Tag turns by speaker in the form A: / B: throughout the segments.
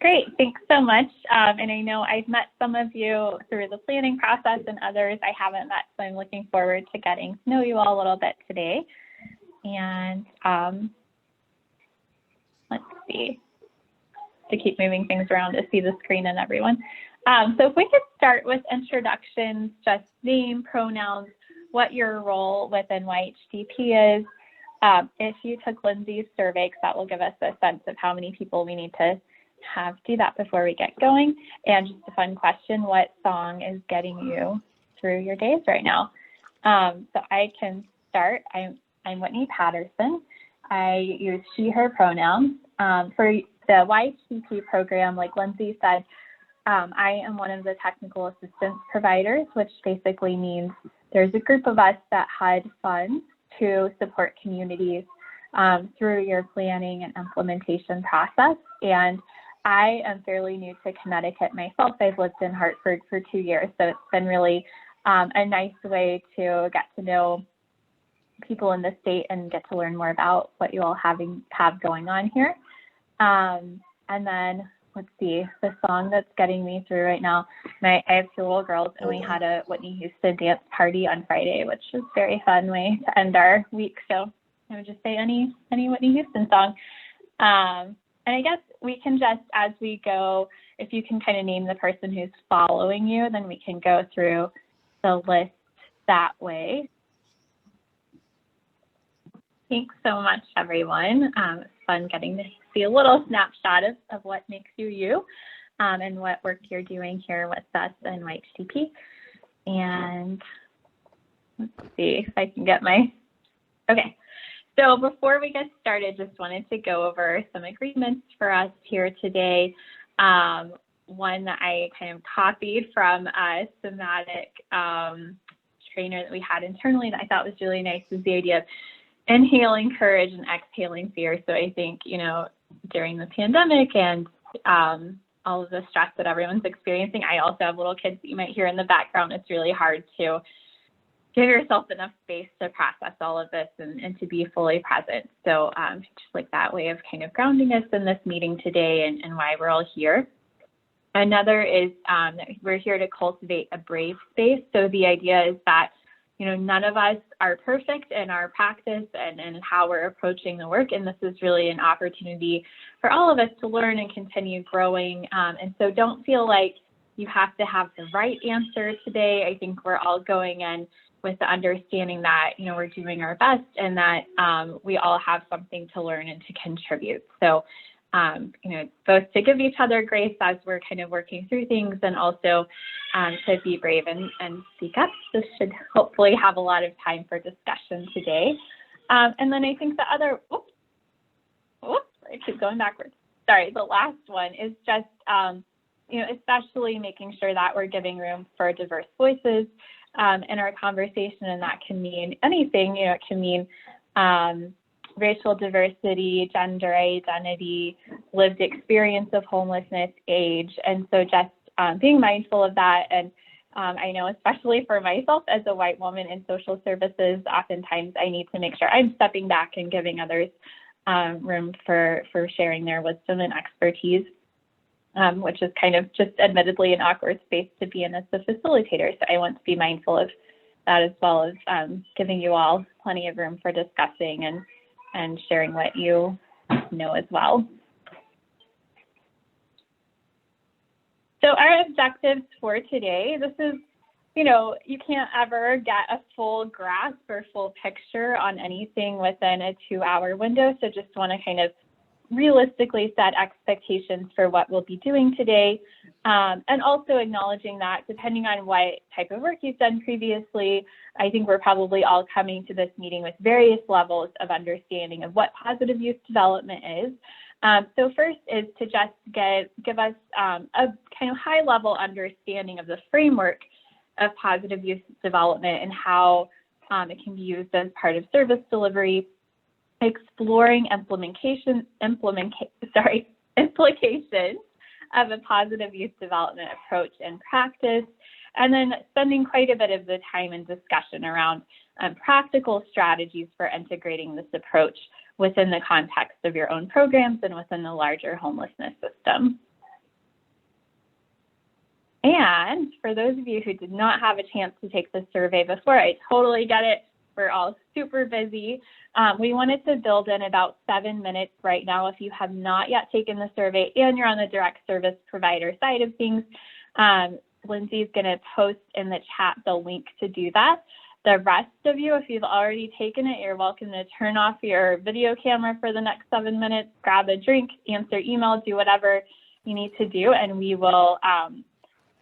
A: Great, thanks so much. And I know I've met some of you through the planning process and others I haven't met, so I'm looking forward to getting to know you all a little bit today. And let's see, to keep moving things around to see the screen and everyone. So if we could start with introductions, just name, pronouns, what your role within YHDP is. If you took Lindsay's survey, that will give us a sense of how many people we need to have do that before we get going. And just a fun question, what song is getting you through your days right now? So I can start. I'm Whitney Patterson. I use she, her pronouns. For the YHDP program, like Lindsay said, I am one of the technical assistance providers, which basically means there's a group of us that HUD funds to support communities through your planning and implementation process. And I am fairly new to Connecticut myself. I've lived in Hartford for 2 years, so it's been really a nice way to get to know people in the state and get to learn more about what you all have going on here. And then let's see, the song that's getting me through right now. I have 2 little girls, and we had a Whitney Houston dance party on Friday, which was a very fun way to end our week. So I would just say any Whitney Houston song. And I guess we can just, as we go, if you can kind of name the person who's following you, then we can go through the list that way. Thanks so much, everyone. It's fun getting to see a little snapshot of what makes you you and what work you're doing here with us in YHDP. And let's see if I can get okay. So before we get started, just wanted to go over some agreements for us here today. One that I kind of copied from a somatic trainer that we had internally that I thought was really nice was the idea of inhaling courage and exhaling fear. So I think, during the pandemic and all of the stress that everyone's experiencing, I also have little kids that you might hear in the background. It's really hard to give yourself enough space to process all of this and to be fully present. So just like that way of kind of grounding us in this meeting today and why we're all here. Another is that we're here to cultivate a brave space. So the idea is that none of us are perfect in our practice and how we're approaching the work. And this is really an opportunity for all of us to learn and continue growing. And so don't feel like you have to have the right answer today. I think we're all going in with the understanding that, we're doing our best and that we all have something to learn and to contribute. So, both to give each other grace as we're kind of working through things and also to be brave and speak up. This should hopefully have a lot of time for discussion today. And then I think the other, I keep going backwards. Sorry, the last one is just, especially making sure that we're giving room for diverse voices in our conversation, and that can mean anything. It can mean racial diversity, gender identity, lived experience of homelessness, age. And so just being mindful of that. And I know, especially for myself as a white woman in social services, oftentimes I need to make sure I'm stepping back and giving others room for sharing their wisdom and expertise, which is kind of just admittedly an awkward space to be in as a facilitator. So I want to be mindful of that, as well as giving you all plenty of room for discussing and sharing what you know as well. So our objectives for today, this is, you can't ever get a full grasp or full picture on anything within a 2-hour window. So just want to kind of realistically set expectations for what we'll be doing today. And also acknowledging that depending on what type of work you've done previously, I think we're probably all coming to this meeting with various levels of understanding of what positive youth development is. So first is to just give us a kind of high level understanding of the framework of positive youth development and how it can be used as part of service delivery, exploring implications of a positive youth development approach and practice, and then spending quite a bit of the time in discussion around practical strategies for integrating this approach within the context of your own programs and within the larger homelessness system. And for those of you who did not have a chance to take the survey before, I totally get it. We're all super busy. We wanted to build in about 7 minutes right now. If you have not yet taken the survey and you're on the direct service provider side of things, Lindsay's going to post in the chat the link to do that. The rest of you, if you've already taken it, you're welcome to turn off your video camera for the next 7 minutes, grab a drink, answer email, do whatever you need to do, and we will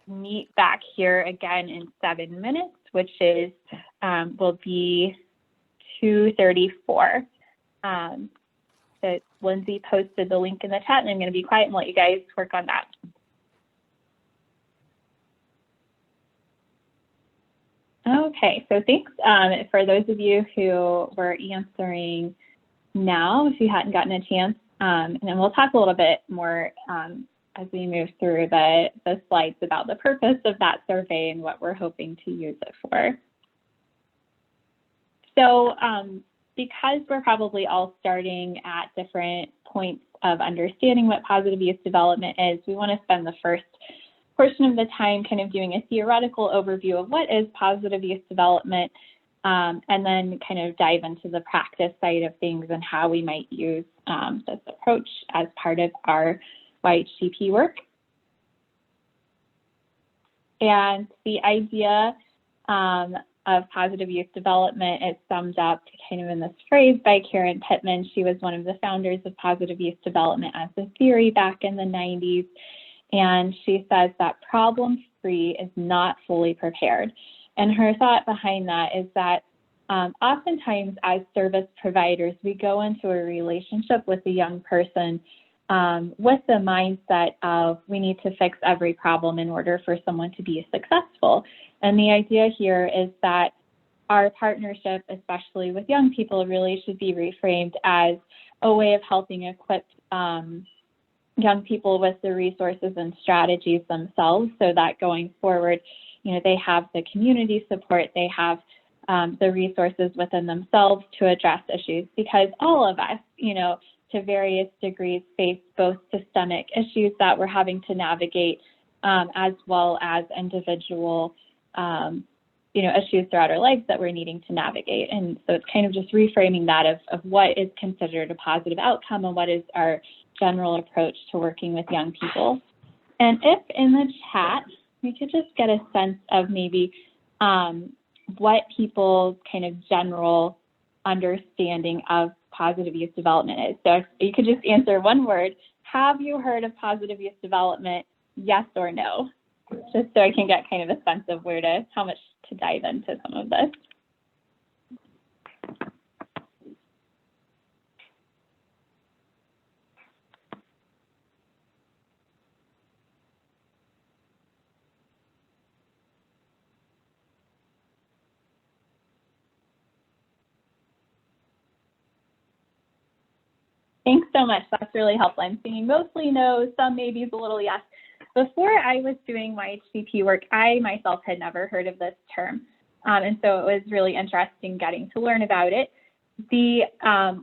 A: meet back here again in 7 minutes, which is will be 2:34. So Lindsay posted the link in the chat, and I'm going to be quiet and let you guys work on that. Okay, so thanks for those of you who were answering now, if you hadn't gotten a chance, and then we'll talk a little bit more as we move through the slides about the purpose of that survey and what we're hoping to use it for. So because we're probably all starting at different points of understanding what positive youth development is, we want to spend the first portion of the time kind of doing a theoretical overview of what is positive youth development, and then kind of dive into the practice side of things and how we might use this approach as part of our YHDP work. And the idea of positive youth development is summed up kind of in this phrase by Karen Pittman. She was one of the founders of positive youth development as a theory back in the 90s. And she says that problem-free is not fully prepared. And her thought behind that is that oftentimes as service providers, we go into a relationship with a young person with the mindset of we need to fix every problem in order for someone to be successful. And the idea here is that our partnership, especially with young people, really should be reframed as a way of helping equip young people with the resources and strategies themselves, so that going forward, you know, they have the community support, they have the resources within themselves to address issues, because all of us, you know, to various degrees face both systemic issues that we're having to navigate, as well as individual, you know, issues throughout our lives that we're needing to navigate. And so it's kind of just reframing that of what is considered a positive outcome and what is our general approach to working with young people. And if in the chat, we could just get a sense of maybe what people's kind of general understanding of positive youth development is. So if you could just answer one word: have you heard of positive youth development? Yes or no? Just so I can get kind of a sense of how much to dive into some of this. Thanks so much. That's really helpful. I'm seeing mostly no, some maybes, a little yes. Before I was doing YHDP work, I myself had never heard of this term. And so it was really interesting getting to learn about it. The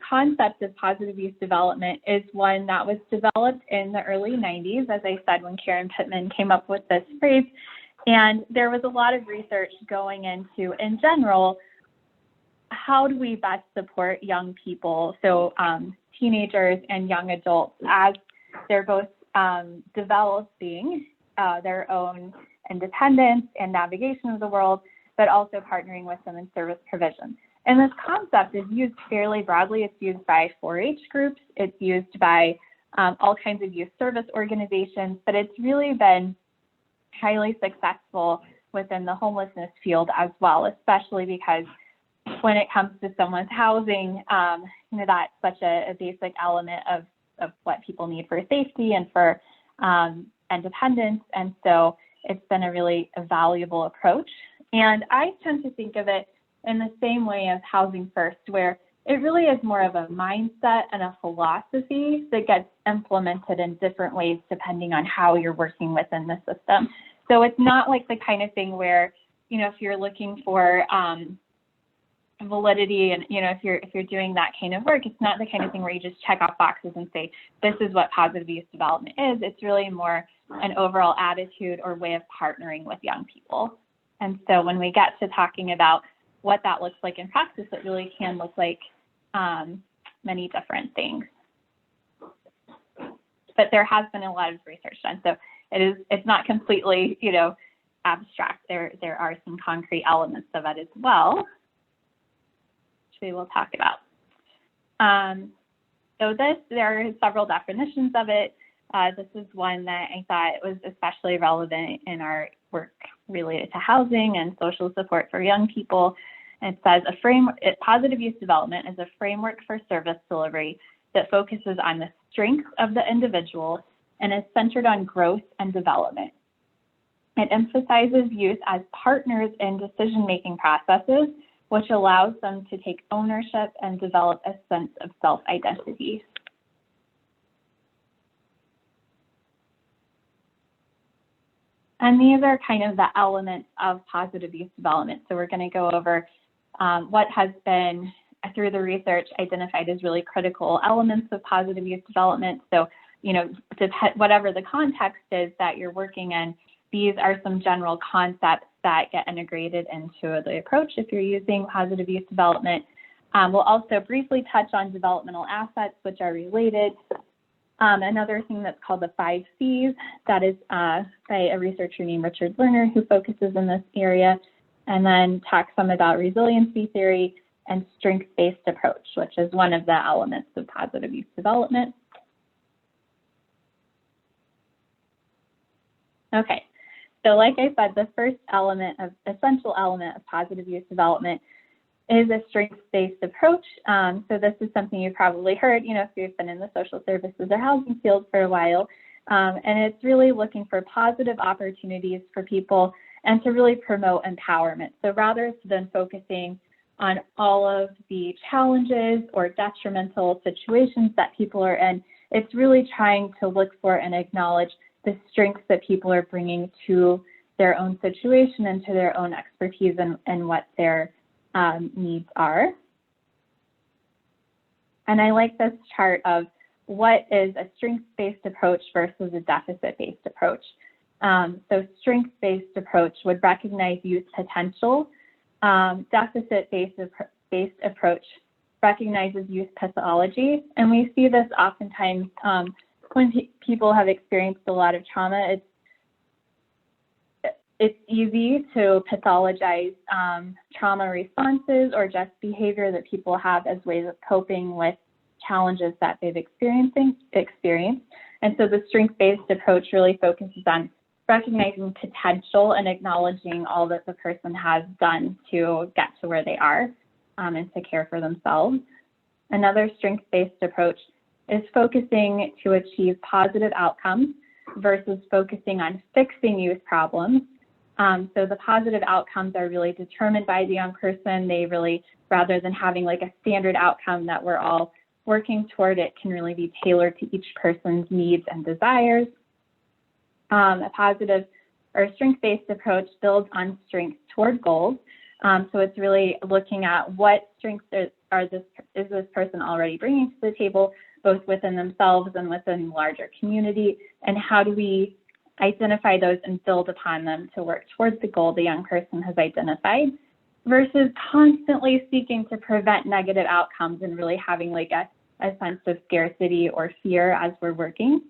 A: concept of positive youth development is one that was developed in the early 90s, as I said, when Karen Pittman came up with this phrase. And there was a lot of research going into, in general, how do we best support young people, so teenagers and young adults, as they're both developing their own independence and navigation of the world, but also partnering with them in service provision. And this concept is used fairly broadly. It's used by 4-H groups. It's used by all kinds of youth service organizations, but it's really been highly successful within the homelessness field as well, especially because when it comes to someone's housing, you know, that's such a basic element of what people need for safety and for independence. And so it's been a really valuable approach. And I tend to think of it in the same way as Housing First, where it really is more of a mindset and a philosophy that gets implemented in different ways depending on how you're working within the system. So it's not like the kind of thing where, you know, if you're looking for validity, and if you're doing that kind of work, it's not the kind of thing where you just check off boxes and say this is what positive youth development is. It's really more an overall attitude or way of partnering with young people. And so when we get to talking about what that looks like in practice, it really can look like many different things. But there has been a lot of research done, so it's not completely abstract. There are some concrete elements of it as well, which we will talk about. So there are several definitions of it. This is one that I thought was especially relevant in our work related to housing and social support for young people. It says positive youth development is a framework for service delivery that focuses on the strengths of the individual and is centered on growth and development. It emphasizes youth as partners in decision-making processes, which allows them to take ownership and develop a sense of self-identity. And these are kind of the elements of positive youth development. So we're going to go over what has been, through the research, identified as really critical elements of positive youth development. So, whatever the context is that you're working in, these are some general concepts that get integrated into the approach if you're using positive youth development. We'll also briefly touch on developmental assets, which are related. Another thing that's called the 5 Cs, that is by a researcher named Richard Lerner, who focuses in this area, and then talk some about resiliency theory and strength-based approach, which is one of the elements of positive youth development. Okay, so like I said, the first essential element of positive youth development is a strengths-based approach. So this is something you've probably heard, if you've been in the social services or housing field for a while. And it's really looking for positive opportunities for people and to really promote empowerment. So rather than focusing on all of the challenges or detrimental situations that people are in, it's really trying to look for and acknowledge the strengths that people are bringing to their own situation and to their own expertise and what their needs are. And I like this chart of what is a strengths-based approach versus a deficit-based approach. So strengths-based approach would recognize youth potential. Deficit-based approach recognizes youth pathology. And we see this oftentimes when people have experienced a lot of trauma. It's easy to pathologize trauma responses or just behavior that people have as ways of coping with challenges that they've experienced. And so the strength-based approach really focuses on recognizing potential and acknowledging all that the person has done to get to where they are and to care for themselves. Another strength-based approach is focusing to achieve positive outcomes versus focusing on fixing youth problems. So the positive outcomes are really determined by the young person. They really, rather than having like a standard outcome that we're all working toward, it can really be tailored to each person's needs and desires. A positive or strength-based approach builds on strengths toward goals. So it's really looking at what strengths is this person already bringing to the table, both within themselves and within the larger community, and how do we identify those and build upon them to work towards the goal the young person has identified, versus constantly seeking to prevent negative outcomes and really having like a sense of scarcity or fear as we're working.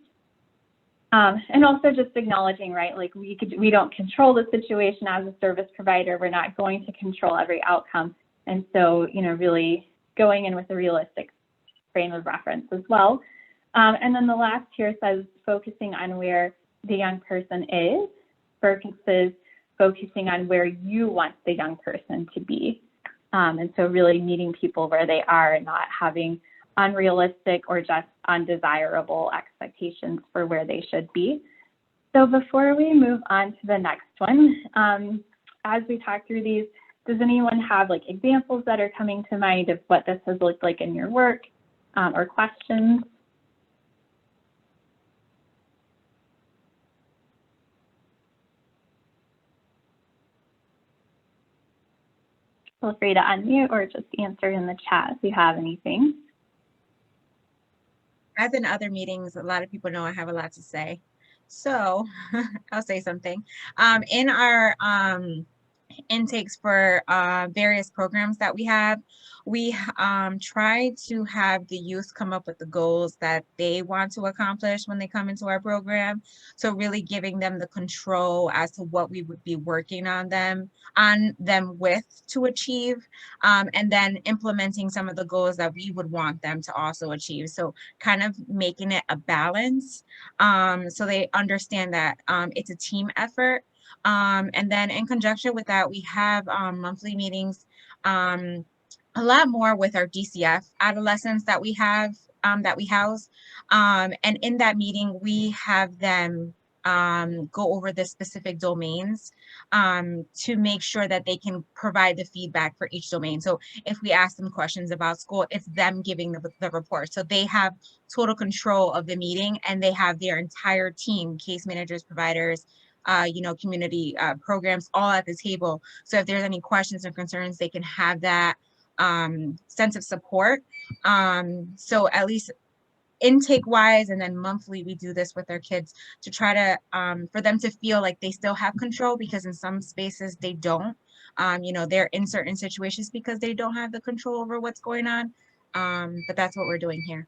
A: And also just acknowledging, right, like we don't control the situation as a service provider. We're not going to control every outcome. And so, really going in with a realistic frame of reference as well. And then the last here says focusing on where the young person is versus focusing on where you want the young person to be. And so really meeting people where they are and not having unrealistic or just undesirable expectations for where they should be. So before we move on to the next one, as we talk through these, does anyone have like examples that are coming to mind of what this has looked like in your work or questions? feel free to unmute or just answer in the chat if you have anything.
B: As in other meetings, a lot of people know I have a lot to say. So I'll say something. In our intakes for various programs that we try to have the youth come up with the goals that they want to accomplish when they come into our program. So really giving them the control as to what we would be working on them with to achieve, and then implementing some of the goals that we would want them to also achieve. So kind of making it a balance, so they understand that it's a team effort. And then in conjunction with that, we have monthly meetings, a lot more with our DCF adolescents that we house. And in that meeting, we have them go over the specific domains to make sure that they can provide the feedback for each domain. So if we ask them questions about school, it's them giving the report. So they have total control of the meeting, and they have their entire team, case managers, providers, community programs, all at the table. So if there's any questions or concerns, they can have that sense of support. So at least intake wise, and then monthly, we do this with our kids to try to, for them to feel like they still have control, because in some spaces they don't. They're in certain situations because they don't have the control over what's going on. But that's what we're doing here.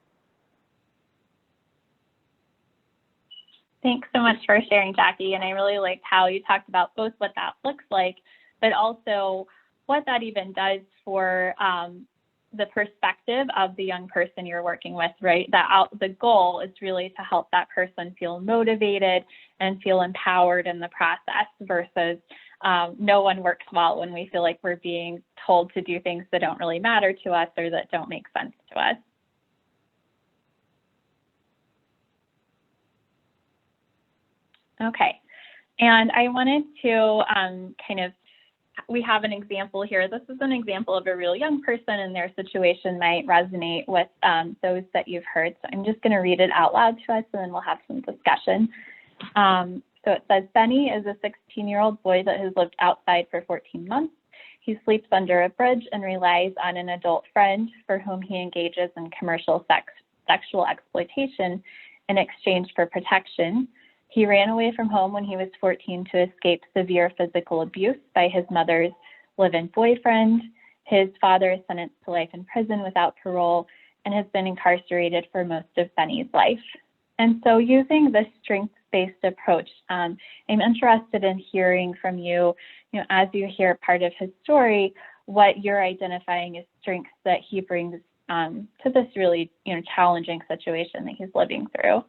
A: Thanks so much for sharing, Jackie. And I really liked how you talked about both what that looks like, but also what that even does for the perspective of the young person you're working with, right? The goal is really to help that person feel motivated and feel empowered in the process, versus no one works well when we feel like we're being told to do things that don't really matter to us or that don't make sense to us. Okay, and I wanted to we have an example here. This is an example of a real young person, and their situation might resonate with those that you've heard. So I'm just going to read it out loud to us, and then we'll have some discussion. So it says, Benny is a 16-year-old boy that has lived outside for 14 months. He sleeps under a bridge and relies on an adult friend for whom he engages in commercial sexual exploitation in exchange for protection. He ran away from home when he was 14 to escape severe physical abuse by his mother's live-in boyfriend. His father is sentenced to life in prison without parole and has been incarcerated for most of Benny's life. And so using this strengths-based approach, I'm interested in hearing from you, as you hear part of his story, what you're identifying as strengths that he brings to this really challenging situation that he's living through.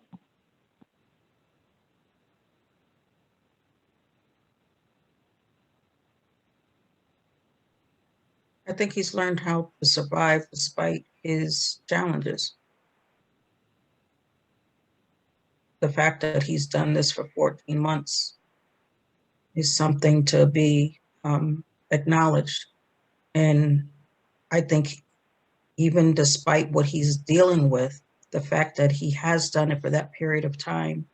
C: I think he's learned how to survive despite his challenges. The fact that he's done this for 14 months is something to be acknowledged. And I think even despite what he's dealing with, the fact that he has done it for that period of time,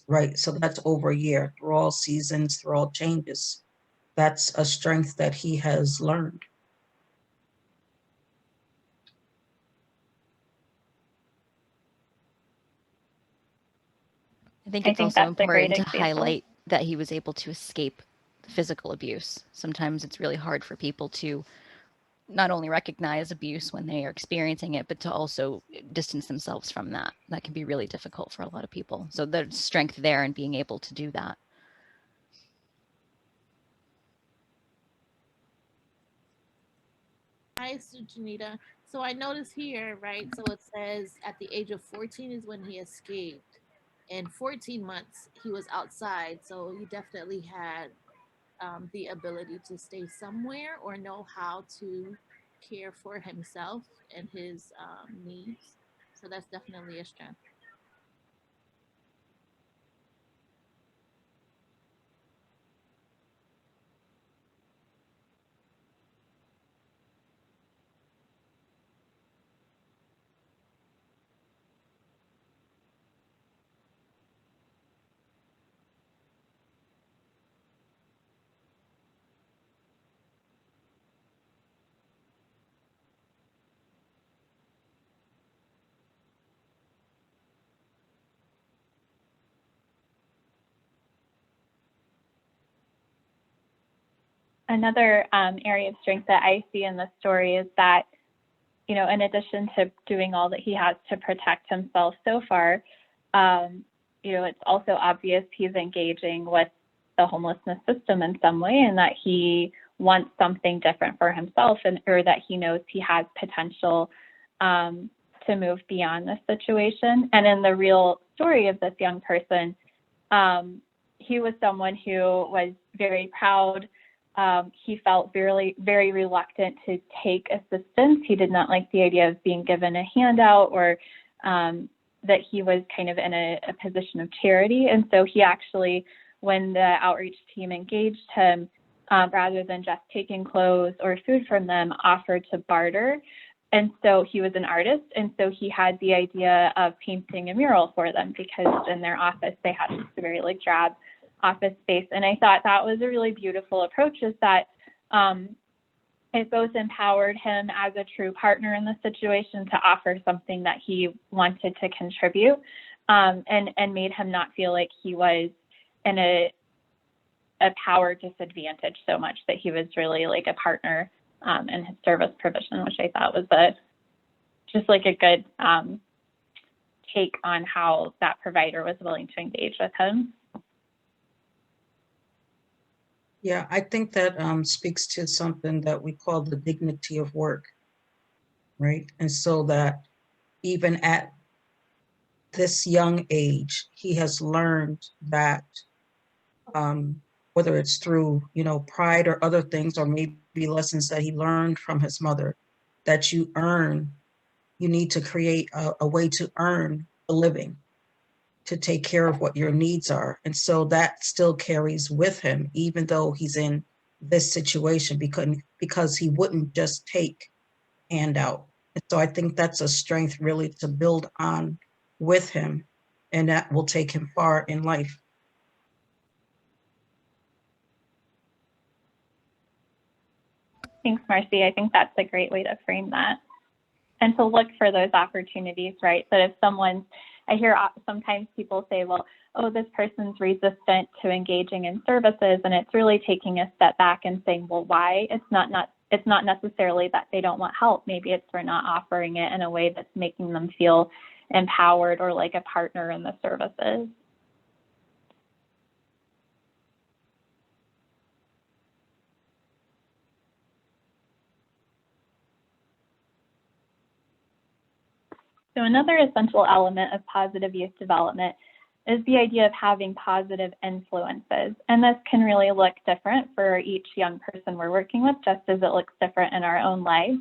C: right? So that's over a year, through all seasons, through all changes. That's a strength that he has learned.
D: I think it's also important to highlight that he was able to escape physical abuse. Sometimes it's really hard for people to not only recognize abuse when they are experiencing it, but to also distance themselves from that. That can be really difficult for a lot of people. So there's strength there in being able to do that.
E: Hi, Janita. So I notice here, right? So it says at the age of 14 is when he escaped. In 14 months, he was outside. So he definitely had the ability to stay somewhere or know how to care for himself and his needs. So that's definitely a strength.
A: Another area of strength that I see in the story is that, you know, in addition to doing all that he has to protect himself so far, you know, it's also obvious he's engaging with the homelessness system in some way, and that he wants something different for himself, and or that he knows he has potential to move beyond this situation. And in the real story of this young person, he was someone who was very proud. He felt very, very reluctant to take assistance. He did not like the idea of being given a handout, or that he was kind of in a position of charity. And so he actually, when the outreach team engaged him, rather than just taking clothes or food from them, offered to barter. And so he was an artist, and so he had the idea of painting a mural for them, because in their office they had this very like drab office space. And I thought that was a really beautiful approach, is that it both empowered him as a true partner in the situation to offer something that he wanted to contribute, and made him not feel like he was in a power disadvantage so much, that he was really like a partner in his service provision, which I thought was just like a good take on how that provider was willing to engage with him.
C: Yeah, I think that speaks to something that we call the dignity of work, right? And so that even at this young age, he has learned that whether it's through, you know, pride or other things, or maybe lessons that he learned from his mother, that you need to create a way to earn a living, to take care of what your needs are. And so that still carries with him, even though he's in this situation, because he wouldn't just take handout. And so I think that's a strength really to build on with him, and that will take him far in life.
A: Thanks, Marcy. I think that's a great way to frame that. And to look for those opportunities, right? That if I hear sometimes people say, well, oh, this person's resistant to engaging in services, and it's really taking a step back and saying, well, why? It's not necessarily that they don't want help. Maybe it's we're not offering it in a way that's making them feel empowered or like a partner in the services. So another essential element of positive youth development is the idea of having positive influences. And this can really look different for each young person we're working with, just as it looks different in our own lives.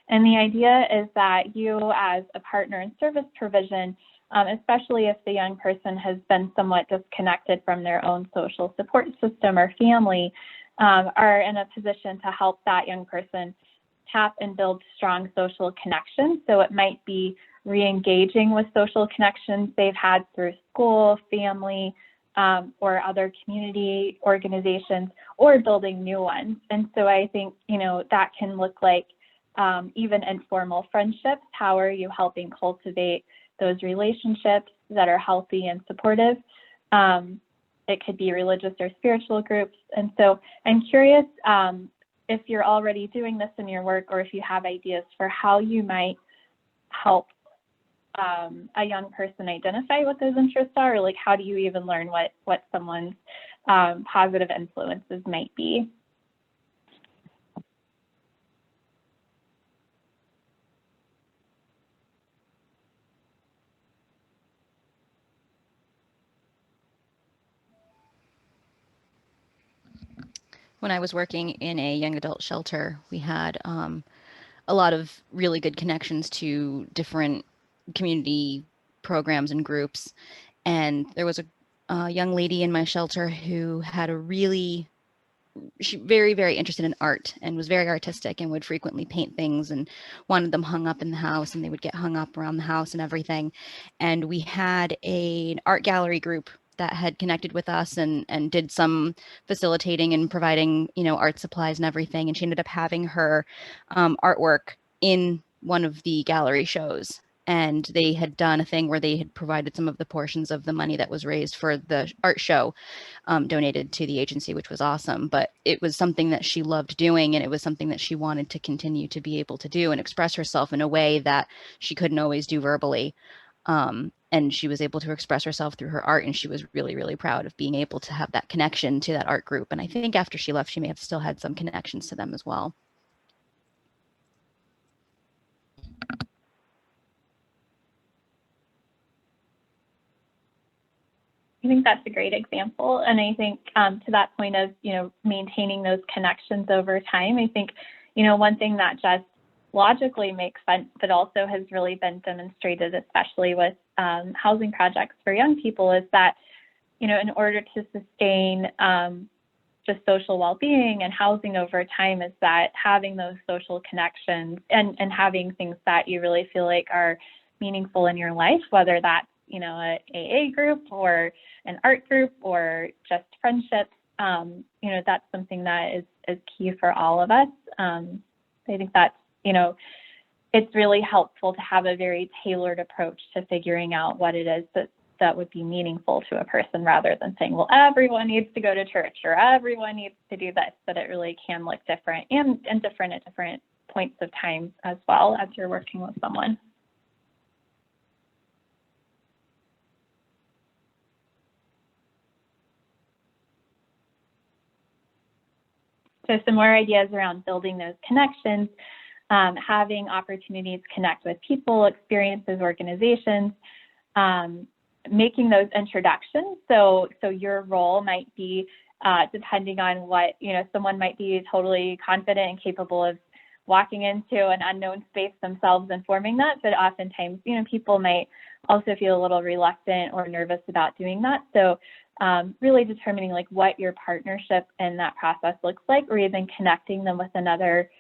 A: And the idea is that you, as a partner in service provision, especially if the young person has been somewhat disconnected from their own social support system or family, are in a position to help that young person tap and build strong social connections. So it might be re-engaging with social connections they've had through school, family, or other community organizations, or building new ones. And so I think, you know, that can look like even informal friendships. How are you helping cultivate those relationships that are healthy and supportive? It could be religious or spiritual groups. And so I'm curious if you're already doing this in your work, or if you have ideas for how you might help a young person identify what those interests are, or like how do you even learn what someone's positive influences might be?
D: When I was working in a young adult shelter, we had a lot of really good connections to different community programs and groups. And there was a young lady in my shelter who had she very, very interested in art and was very artistic, and would frequently paint things and wanted them hung up in the house, and they would get hung up around the house and everything. And we had an art gallery group that had connected with us and did some facilitating and providing, you know, art supplies and everything. And she ended up having her artwork in one of the gallery shows. and they had done a thing where they had provided some of the portions of the money that was raised for the art show donated to the agency, which was awesome. But it was something that she loved doing, and it was something that she wanted to continue to be able to do and express herself in a way that she couldn't always do verbally. And she was able to express herself through her art, and she was really, really proud of being able to have that connection to that art group. And I think after she left, she may have still had some connections to them as well.
A: I think that's a great example. And I think to that point of, maintaining those connections over time, I think, one thing that just logically makes sense, but also has really been demonstrated, especially with housing projects for young people, is that, in order to sustain just social well-being and housing over time, is that having those social connections and having things that you really feel like are meaningful in your life, whether that's, a AA group or an art group or just friendships, that's something that is key for all of us. I think that's, it's really helpful to have a very tailored approach to figuring out what it is that would be meaningful to a person, rather than saying, well, everyone needs to go to church or everyone needs to do this. But it really can look different and different at different points of time as well as you're working with someone. So some more ideas around building those connections, having opportunities to connect with people, experiences, organizations, making those introductions. So your role might be, depending on what, someone might be totally confident and capable of walking into an unknown space themselves and forming that, but oftentimes, people might also feel a little reluctant or nervous about doing that. So really determining like what your partnership in that process looks like, or even connecting them with another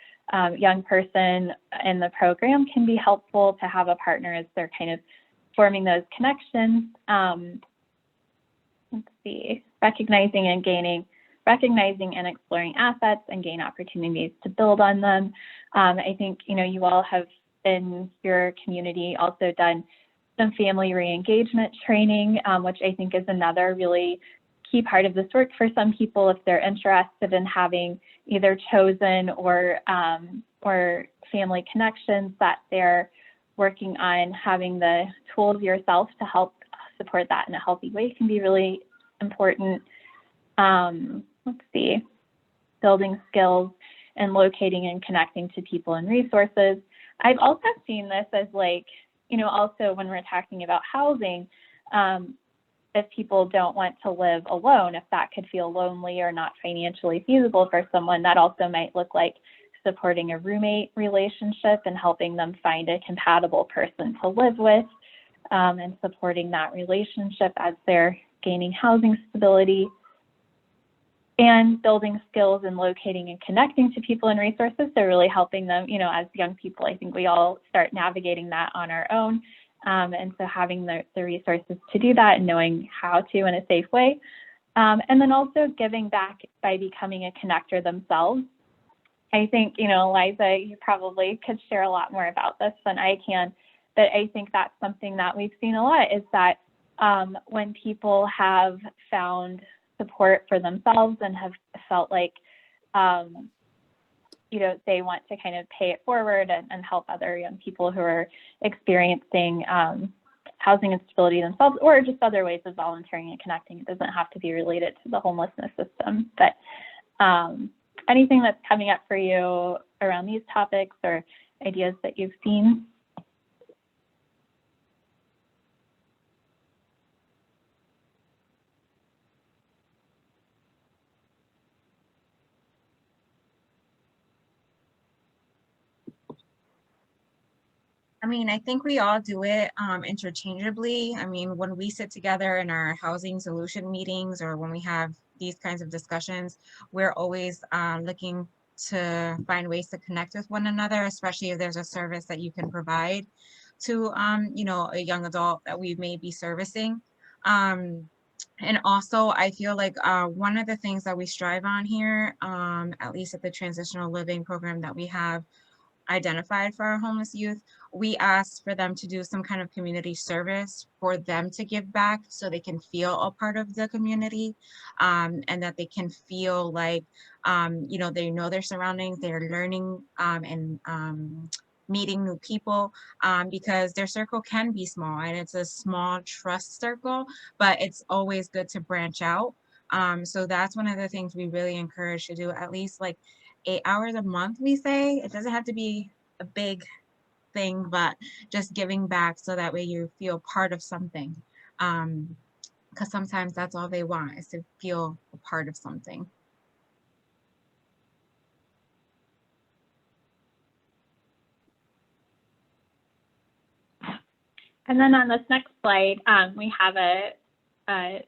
A: young person in the program can be helpful to have a partner as they're kind of forming those connections. Let's see, recognizing and exploring assets and gain opportunities to build on them. I think, you all have in your community also done some family re-engagement training, which I think is another really key part of this work for some people if they're interested in having either chosen or family connections that they're working on. Having the tools yourself to help support that in a healthy way can be really important. Let's see, building skills and locating and connecting to people and resources. I've also seen this as like, also when we're talking about housing, if people don't want to live alone, if that could feel lonely or not financially feasible for someone, that also might look like supporting a roommate relationship and helping them find a compatible person to live with, and supporting that relationship as they're gaining housing stability. And building skills and locating and connecting to people and resources. So really helping them, as young people, I think we all start navigating that on our own. And so having the resources to do that and knowing how to in a safe way. And then also giving back by becoming a connector themselves. I think, Liza, you probably could share a lot more about this than I can, but I think that's something that we've seen a lot, is that when people have found support for themselves and have felt like, they want to kind of pay it forward and help other young people who are experiencing housing instability themselves, or just other ways of volunteering and connecting. It doesn't have to be related to the homelessness system, but anything that's coming up for you around these topics or ideas that you've seen?
B: I think we all do it interchangeably. When we sit together in our housing solution meetings or when we have these kinds of discussions, we're always looking to find ways to connect with one another, especially if there's a service that you can provide to, a young adult that we may be servicing. And also, I feel like one of the things that we strive on here, at least at the transitional living program that we have, identified for our homeless youth, we asked for them to do some kind of community service for them to give back so they can feel a part of the community, and that they can feel like, they know their surroundings, they're learning and meeting new people, because their circle can be small and it's a small trust circle, but it's always good to branch out. So that's one of the things we really encourage to do, at least like 8 hours a month, we say. It doesn't have to be a big thing, but just giving back so that way you feel part of something. Because sometimes that's all they want, is to feel a part of something.
A: And then on this next slide, we have an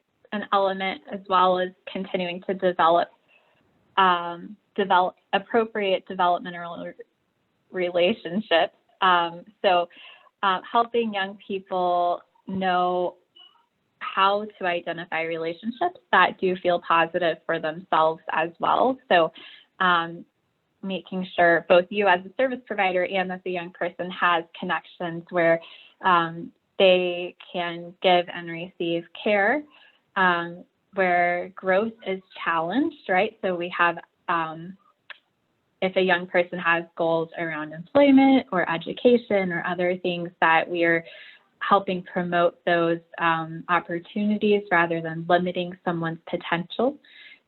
A: element as well as continuing to develop appropriate developmental relationships. Helping young people know how to identify relationships that do feel positive for themselves as well. So making sure both you as a service provider and as a young person has connections where they can give and receive care, where growth is challenged, right? So we have, if a young person has goals around employment or education or other things, that we're helping promote those opportunities rather than limiting someone's potential,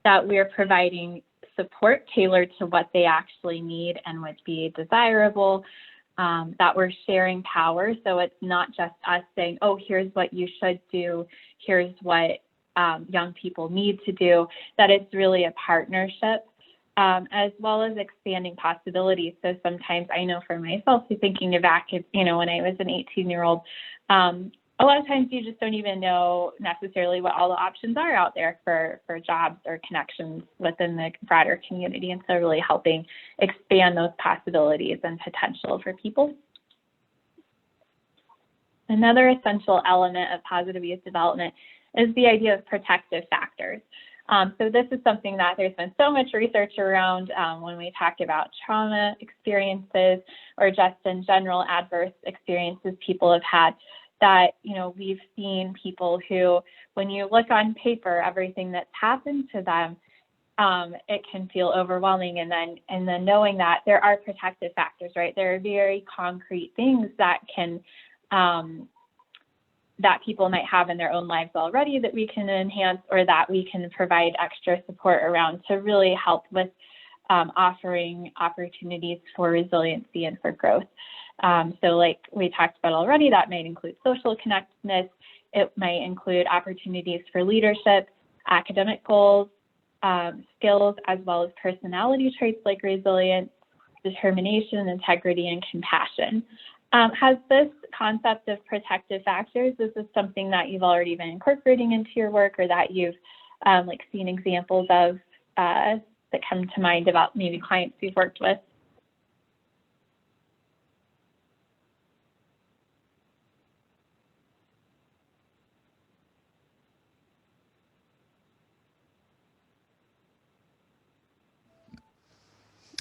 A: that we're providing support tailored to what they actually need and would be desirable, that we're sharing power. So it's not just us saying, oh, here's what you should do, here's what young people need to do, that it's really a partnership, as well as expanding possibilities. So sometimes I know for myself, thinking back, when I was an 18-year-old, a lot of times you just don't even know necessarily what all the options are out there for jobs or connections within the broader community. And so really helping expand those possibilities and potential for people. Another essential element of positive youth development is the idea of protective factors. So this is something that there's been so much research around when we talk about trauma experiences or just in general adverse experiences people have had, that, we've seen people who, when you look on paper, everything that's happened to them, it can feel overwhelming. And then knowing that there are protective factors, right? There are very concrete things that can, that people might have in their own lives already that we can enhance, or that we can provide extra support around to really help with offering opportunities for resiliency and for growth. So like we talked about already, that might include social connectedness. It might include opportunities for leadership, academic goals, skills, as well as personality traits like resilience, determination, integrity, and compassion. Has this concept of protective factors, is this something that you've already been incorporating into your work, or that you've seen examples of that come to mind about maybe clients you've worked with?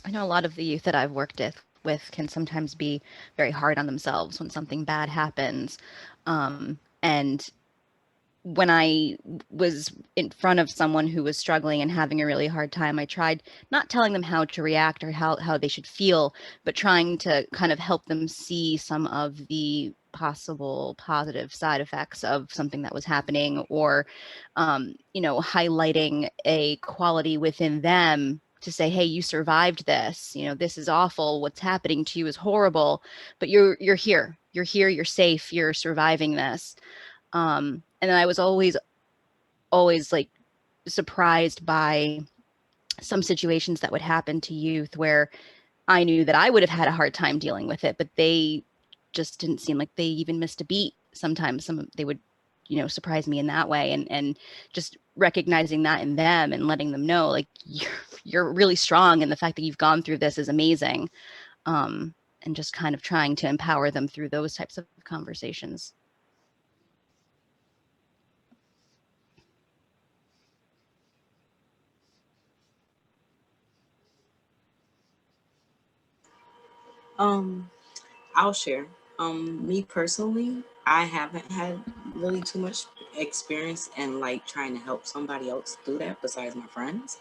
D: I know a lot of the youth that I've worked with can sometimes be very hard on themselves when something bad happens. And when I was in front of someone who was struggling and having a really hard time, I tried not telling them how to react or how they should feel, but trying to kind of help them see some of the possible positive side effects of something that was happening, or, highlighting a quality within them to say, hey, you survived this, this is awful. What's happening to you is horrible, but you're here, you're safe, you're surviving this. And then I was always like surprised by some situations that would happen to youth where I knew that I would have had a hard time dealing with it, but they just didn't seem like they even missed a beat. Sometimes they would, surprise me in that way, and just recognizing that in them and letting them know, like, you're really strong, and the fact that you've gone through this is amazing. And just kind of trying to empower them through those types of conversations.
F: I'll share. Me personally, I haven't had really too much experience in like trying to help somebody else do that besides my friends.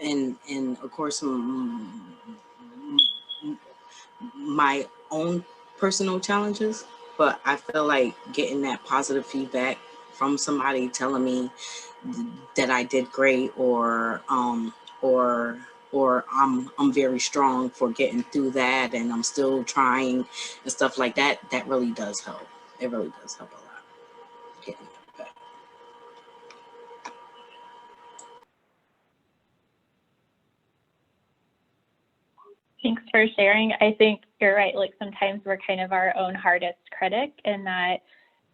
F: And of course, my own personal challenges, but I feel like getting that positive feedback from somebody telling me that I did great, or I'm very strong for getting through that, and I'm still trying and stuff like that. That really does help. It really does help a lot. Getting that back.
A: Thanks for sharing. I think you're right. Like sometimes we're kind of our own hardest critic, and that,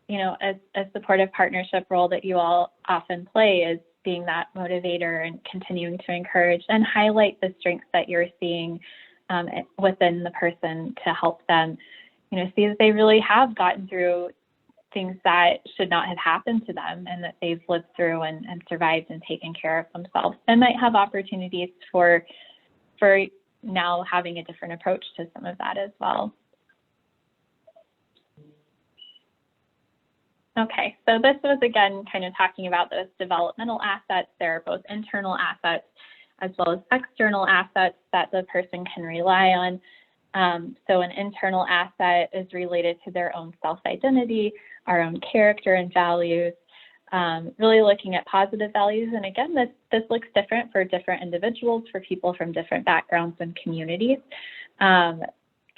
A: you know, as a supportive partnership role that you all often play is being that motivator and continuing to encourage and highlight the strengths that you're seeing within the person to help them, you know, see that they really have gotten through things that should not have happened to them, and that they've lived through and survived and taken care of themselves, and might have opportunities for now having a different approach to some of that as well. Okay, so this was again kind of talking about those developmental assets. There are both internal assets as well as external assets that the person can rely on. So an internal asset is related to their own self-identity, our own character and values, really looking at positive values. And again, this looks different for different individuals, for people from different backgrounds and communities.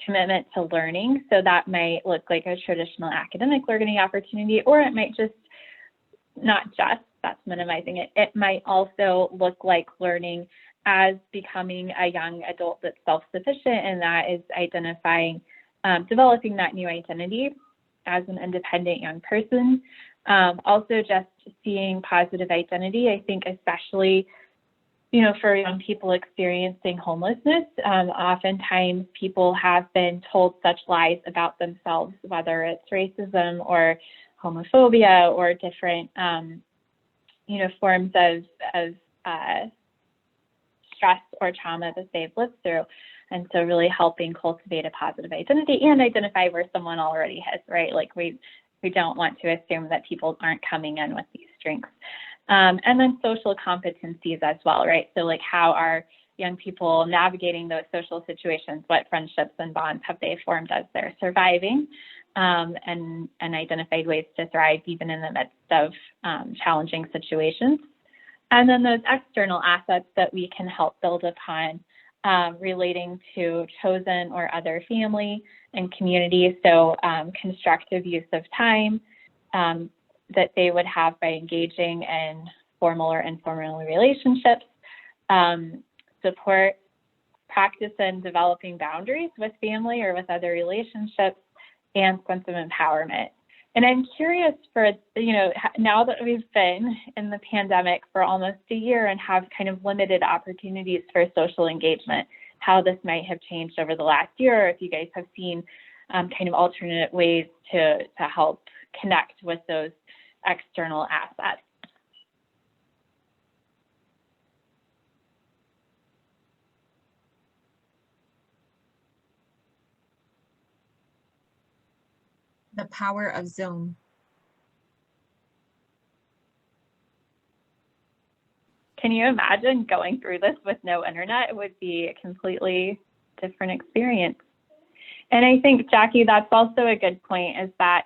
A: Commitment to learning. So that might look like a traditional academic learning opportunity, or it might just, not just, that's minimizing it. It might also look like learning as becoming a young adult that's self-sufficient, and that is identifying, developing that new identity as an independent young person. Also just seeing positive identity, I think especially, you know, for young people experiencing homelessness, oftentimes people have been told such lies about themselves, whether it's racism or homophobia or different, you know, forms of stress or trauma that they've lived through. And so really helping cultivate a positive identity and identify where someone already has, right? Like we don't want to assume that people aren't coming in with these strengths. And then social competencies as well, right? So like, how are young people navigating those social situations? What friendships and bonds have they formed as they're surviving, and identified ways to thrive even in the midst of challenging situations? And then those external assets that we can help build upon, relating to chosen or other family and community. So constructive use of time, that they would have by engaging in formal or informal relationships, support, practice in developing boundaries with family or with other relationships, and sense of empowerment. And I'm curious for, you know, now that we've been in the pandemic for almost a year and have kind of limited opportunities for social engagement, how this might have changed over the last year, or if you guys have seen kind of alternate ways to help connect with those external assets.
B: The power of Zoom.
A: Can you imagine going through this with no internet? It would be a completely different experience. And I think, Jackie, that's also a good point, is that